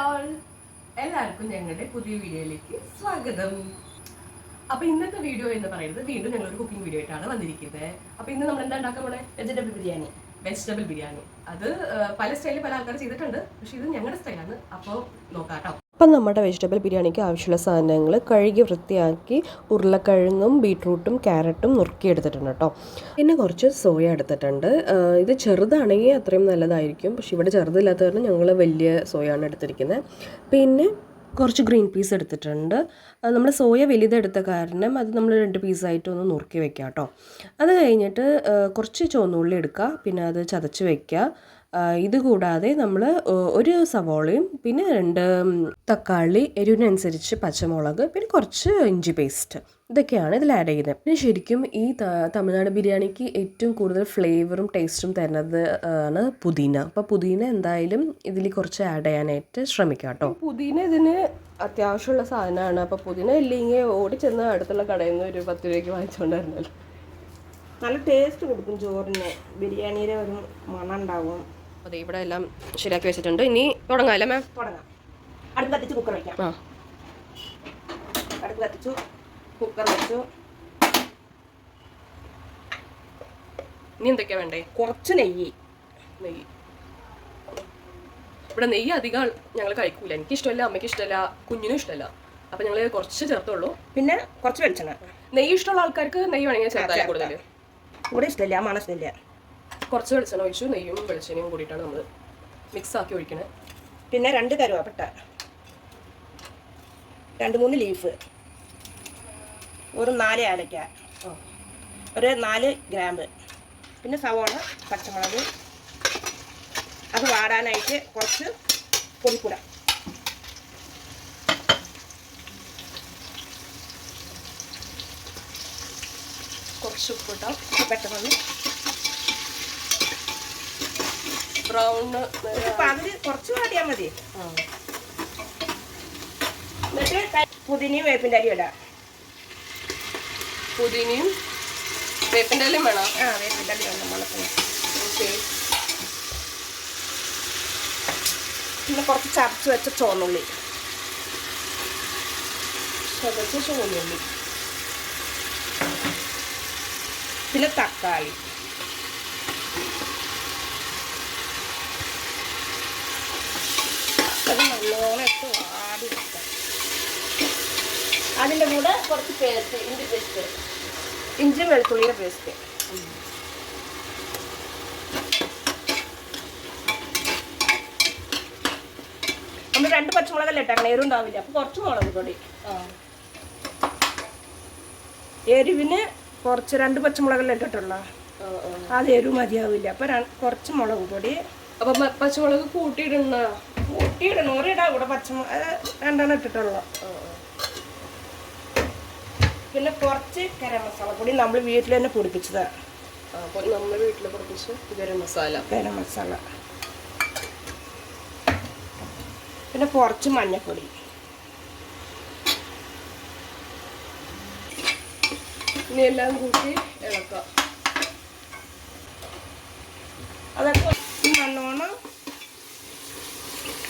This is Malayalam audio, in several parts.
ഓൾ എല്ലാവർക്കും ഞങ്ങളുടെ പുതിയ വീഡിയോയിലേക്ക് സ്വാഗതം. അപ്പോൾ ഇന്നത്തെ വീഡിയോ എന്ന് പറയുന്നത് വീണ്ടും ഞങ്ങളൊരു കുക്കിംഗ് വീഡിയോ ആയിട്ടാണ് വന്നിരിക്കുന്നത്. അപ്പോൾ ഇന്ന് നമ്മൾ എന്താ ഉണ്ടാക്കാൻ പോണേ? വെജിറ്റബിൾ ബിരിയാണി. അത് പല സ്റ്റൈലിൽ പല ആൾക്കാർ ചെയ്തിട്ടുണ്ട്, പക്ഷേ ഇത് ഞങ്ങളുടെ സ്റ്റൈലാണ്. അപ്പോൾ നോക്കാം. അപ്പം നമ്മുടെ വെജിറ്റബിൾ ബിരിയാണിക്ക് ആവശ്യമുള്ള സാധനങ്ങൾ കഴുകി വൃത്തിയാക്കി ഉരുളക്കിഴങ്ങും ബീട്രൂട്ടും ക്യാരറ്റും നുറുക്കിയെടുത്തിട്ടുണ്ട് കേട്ടോ. പിന്നെ കുറച്ച് സോയ എടുത്തിട്ടുണ്ട്. ഇത് ചെറുതാണെങ്കിൽ അത്രയും നല്ലതായിരിക്കും, പക്ഷേ ഇവിടെ ചെറുതില്ലാത്ത കാരണം ഞങ്ങൾ വലിയ സോയാണ് എടുത്തിരിക്കുന്നത്. പിന്നെ കുറച്ച് ഗ്രീൻ പീസ് എടുത്തിട്ടുണ്ട്. നമ്മൾ സോയ വലുതെടുത്ത കാരണം അത് നമ്മൾ 2 പീസായിട്ട് ഒന്ന് നുറുക്കി വെക്കാം കേട്ടോ. അത് കഴിഞ്ഞിട്ട് കുറച്ച് ചുവന്നുള്ളി എടുക്കുക, പിന്നെ അത് ചതച്ച് വെക്കുക. ഇത് കൂടാതെ നമ്മൾ ഒരു സവോളയും പിന്നെ 2 തക്കാളി, എരിവിനനുസരിച്ച് പച്ചമുളക്, പിന്നെ കുറച്ച് ഇഞ്ചി പേസ്റ്റ്, ഇതൊക്കെയാണ് ഇതിൽ ആഡ് ചെയ്യുന്നത്. പിന്നെ ശരിക്കും ഈ തമിഴ്നാട് ബിരിയാണിക്ക് ഏറ്റവും കൂടുതൽ ഫ്ലേവറും ടേസ്റ്റും തരുന്നത് ആണ് പുതിന. അപ്പോൾ പുതിന എന്തായാലും ഇതിൽ കുറച്ച് ആഡ് ചെയ്യാനായിട്ട് ശ്രമിക്കാം കേട്ടോ. പുതിന ഇതിന് അത്യാവശ്യമുള്ള സാധനമാണ്. അപ്പോൾ പുതിന ഇല്ലെങ്കിൽ ഓടിച്ചെന്ന് അടുത്തുള്ള കടയിൽ നിന്ന് ഒരു 10 രൂപയ്ക്ക് വാങ്ങിച്ചുകൊണ്ടായിരുന്നല്ലോ. നല്ല ടേസ്റ്റ് കൊടുക്കും ചോറിന്, ബിരിയാണിയുടെ ഒരു മണം ഉണ്ടാവും. അതെ, ഇവിടെ എല്ലാം ശരിയാക്കി വെച്ചിട്ടുണ്ട്. ഇനി തുടങ്ങാം അല്ലേ മാം? തുടങ്ങാം. അടുപ്പ് കത്തിച്ച് കുക്കർ വയ്ക്കാം. അടുപ്പ് കത്തിച്ചു, കുക്കർ വെച്ചു. ഇനി എന്തൊക്കെയാ വേണ്ടേ? കുറച്ച് നെയ്യ്. ഇവിടെ നെയ്യ് അധികം ഞങ്ങൾ കഴിക്കൂല. എനിക്ക് ഇഷ്ടമല്ല, അമ്മയ്ക്ക് ഇഷ്ടമല്ല, കുഞ്ഞിനും ഇഷ്ടമല്ല. അപ്പം ഞങ്ങൾ കുറച്ച് ചേർത്തുള്ളൂ. പിന്നെ കുറച്ച് വെളിച്ചെണ്ണ. നെയ്യ് ഇഷ്ടമുള്ള ആൾക്കാർക്ക് നെയ്യ് വേണമെങ്കിൽ ചേർത്താൽ കൂടുതൽ. ഇവിടെ ഇഷ്ടമില്ല, മണം ഇഷ്ടമില്ല. കുറച്ച് വെളിച്ചെണ്ണ ഒഴിച്ചു. നെയ്യും വെളിച്ചെണ്ണയും കൂടിയിട്ടാണ് നമ്മൾ മിക്സ് ആക്കി ഒഴിക്കണത്. പിന്നെ 2 കരുവേപ്പില, 2-3 ലീഫ്, ഒരു 4 ഏലക്ക, ഒരു 4 ഗ്രാമ്പ്, പിന്നെ സവോള, പച്ചമുളക്. അത് വാടാനായിട്ട് കുറച്ച് പൊടിക്കൂട, കുറച്ച് ഉപ്പിട്ടാൽ പെട്ടെന്ന് ബ്രൗണ് പകുതി കുറച്ച് വാടിയാൽ മതി. എന്നിട്ട് പുതിനയും വേപ്പിൻ്റെ അരിയും ഇടാം. പുതിനയും വേപ്പിൻ്റെ അരിയും വേണം. വേപ്പിൻ്റെ അരി വേണം മുളത്തിന്. ഓക്കെ. പിന്നെ കുറച്ച് ചതച്ച് വെച്ച ചുവന്നുള്ളി. പിന്നെ തക്കാളി. അത് നല്ലോണം ഇട്ട് വാടി വെക്കാം. അതിൻ്റെ കൂടെ കുറച്ച് പേസ്റ്റ്, ഇഞ്ചി പേസ്റ്റ്, ഇഞ്ചി വെളുത്തുള്ളിയുടെ പേസ്റ്റ്. നമ്മൾ 2 പച്ചമുളകല്ലേ ഇട്ടേക്കണം, എരിവുണ്ടാവില്ല. അപ്പോൾ കുറച്ച് മുളക് പൊടി. എരിവിന് കുറച്ച് 2 പച്ചമുളകല്ലേ ഇട്ടിട്ടുള്ളൂ. അത് എരിവ് മതിയാവില്ല. അപ്പോൾ കുറച്ച് മുളക് പൊടി. അപ്പം പച്ചമുളക് കൂട്ടിയിടണ ഒരിടാ. ഇവിടെ പച്ചമുളക് 2 ഇട്ടിട്ടുള്ളൂ. പിന്നെ കുറച്ച് ഗരം മസാല പൊടി നമ്മൾ വീട്ടിൽ തന്നെ പൊടിപ്പിച്ചതാണ്. നമ്മൾ വീട്ടിൽ പൊടിപ്പിച്ച് ഗരം മസാല. പിന്നെ കുറച്ച് മഞ്ഞൾപ്പൊടി. ഇനി എല്ലാം കൂട്ടി ഇളക്കാം. അതൊക്കെ നല്ലോണം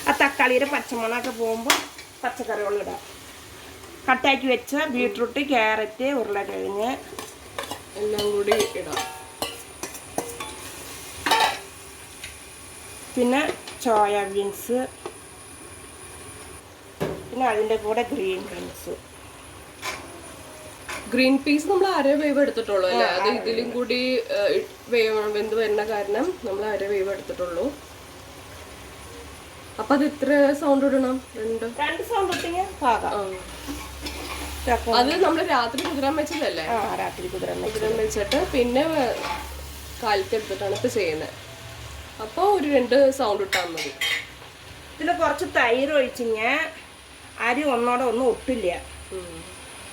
ആ തക്കാളിയുടെ പച്ചമുളകൊക്കെ പോകുമ്പോൾ പച്ചക്കറികൾ ഇടാം. കട്ടാക്കി വെച്ച ബീട്രൂട്ട്, ക്യാരറ്റ്, ഉരുളക്കിഴങ്ങ് എല്ലാം കൂടി ഇടാം. പിന്നെ സോയാ ബീൻസ്, പിന്നെ അതിൻ്റെ കൂടെ ഗ്രീൻ പീസ് നമ്മൾ 1/2 വേവ് എടുത്തിട്ടുള്ളൂ അല്ലേ? അത് ഇതിലും കൂടി വെന്ത് വരുന്ന കാരണം നമ്മൾ 1/2 വേവ് എടുത്തിട്ടുള്ളൂ. അപ്പൊ അത് ഇത്ര സൗണ്ട് ഇടണം? 2 സൗണ്ട് ഇട്ടെങ്കിൽ പാകാം. അത് നമ്മൾ രാത്രി കുതിരാൻ വെച്ചതല്ലേ? രാത്രി കുതിരാൻ വെച്ചിട്ട് പിന്നെ കാലത്തെടുത്തിട്ടാണ് ഇപ്പൊ ചെയ്യുന്നത്. അപ്പോൾ ഒരു 2 സൗണ്ട് ഇട്ടാൽ മതി. പിന്നെ കുറച്ച് തൈര് ഒഴിച്ചിങ്ങനെ അരി ഒന്നോടെ ഒന്നും ഒട്ടില്ല.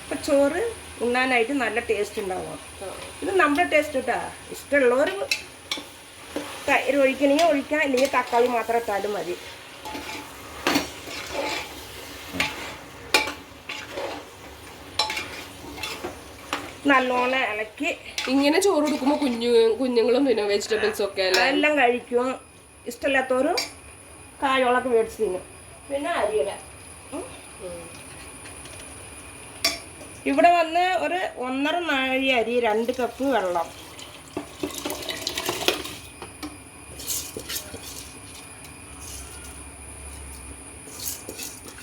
അപ്പം ചോറ് ഉണ്ണാനായിട്ട് നല്ല ടേസ്റ്റ് ഉണ്ടാവും. ഇത് നമ്മുടെ ടേസ്റ്റ് കേട്ടാ. ഇഷ്ടമുള്ളവർ തൈര് ഒഴിക്കണമെങ്കിൽ ഒഴിക്കാം, ഇല്ലെങ്കിൽ തക്കാളി മാത്രം ഇട്ടാലും മതി. നല്ലോണം ഇളക്കി ഇങ്ങനെ ചോറ് കൊടുക്കുമ്പോൾ കുഞ്ഞുങ്ങളും പിന്നെ വെജിറ്റബിൾസും ഒക്കെ എല്ലാം കഴിക്കും. ഇഷ്ടമില്ലാത്തവരും കായോളൊക്കെ മേടിച്ച് തിന്നും. പിന്നെ അരിയില. ഇവിടെ വന്ന് ഒരു 1.5 നാഴി അരി, 2 കപ്പ് വെള്ളം.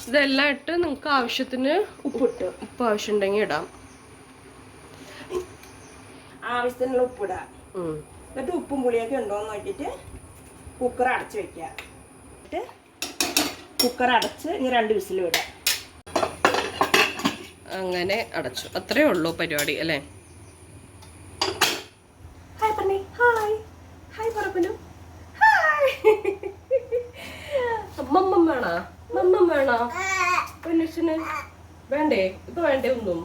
ഇതെല്ലാം ഇട്ട് നിങ്ങൾക്ക് ആവശ്യത്തിന് ഉപ്പിട്ട്, ഉപ്പ് ആവശ്യമുണ്ടെങ്കിൽ ഇടാം. ആവശ്യത്തിനുള്ള ഉപ്പിടാം. എന്നിട്ട് ഉപ്പും പുളിയൊക്കെ ഉണ്ടോയെന്ന് നോക്കിയിട്ട് കുക്കർ അടച്ച് വെക്കുക. എന്നിട്ട് കുക്കർ അടച്ച് ഇനി 2 വിസിൽ വിടാം. അങ്ങനെ അടച്ചു. അത്രേ ഉള്ളൂ പരിപാടി അല്ലേ? ഹായ് പറഞ്ഞേ. ഹായ് ഹായ് പറപ്പനു. ഹായ്. മമ്മം വേണോ? മമ്മം വേണോ? പെണ്ണിന് വേണ്ടേ? ഇപ്പൊ വേണ്ടേ ഒന്നും?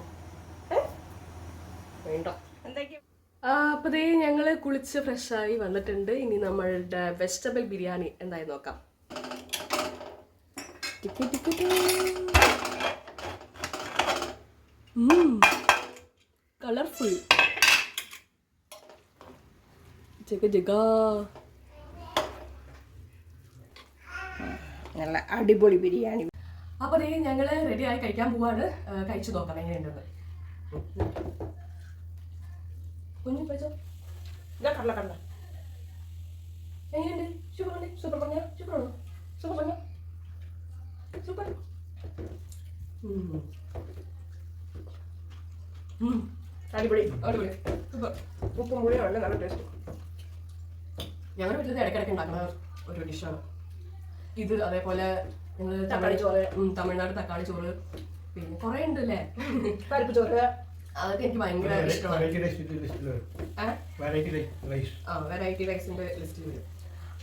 വേണ്ട. എന്തൊക്കെയാ? അപ്പൊ ഞങ്ങള് കുളിച്ച് ഫ്രഷായി വന്നിട്ടുണ്ട്. ഇനി നമ്മളുടെ വെജിറ്റബിൾ ബിരിയാണി എന്തായി നോക്കാം. കളർഫുൾ ജഗ ജഗ. നല്ല അടിപൊളി ബിരിയാണി. അപ്പൊ ഞങ്ങള് റെഡി ആയി കഴിക്കാൻ പോവാണ്. കഴിച്ചു നോക്കാം എങ്ങനെയുണ്ടെന്ന്. കുഞ്ഞു കഴിച്ചോ. കടല കണ്ട എങ്ങനെയുണ്ട്? സൂപ്പർ അല്ലേ? സൂപ്പർ പറഞ്ഞ സൂപ്പർ ആണോ? സൂപ്പർ പറഞ്ഞ സൂപ്പർ. അടിപൊളി. അടിപൊളി സൂപ്പർ. ഉപ്പും പുളിയാണ് നല്ല ടേസ്റ്റ്. ഞങ്ങളുടെ വീട്ടിൽ ഇടയ്ക്കിടയ്ക്ക് ഉണ്ടാക്കുന്ന ഒരു ഡിഷാണ് ഇത്. അതേപോലെ ഞങ്ങൾ തക്കാളി ചോറ്, തമിഴ്നാട് തക്കാളി ചോറ്, പിന്നെ കുറെ ഉണ്ട് അല്ലേ, പരിപ്പ് ചോറ്. അതൊക്കെ എനിക്ക് ഭയങ്കര ഇഷ്ടമാണ്. വെറൈറ്റി റൈസിന്റെ ലിസ്റ്റിൽ വരും.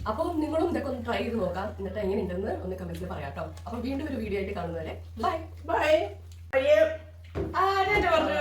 അപ്പം നിങ്ങളും ഇതൊക്കെ ഒന്ന് ട്രൈ ചെയ്ത് നോക്കാം. എന്നിട്ട് എങ്ങനെയുണ്ടെന്ന് ഒന്ന് കമന്റിൽ പറയാം കേട്ടോ. അപ്പൊ വീണ്ടും ഒരു വീഡിയോ ആയിട്ട് കാണുന്നവരെ ബൈ ബൈ. പറഞ്ഞു.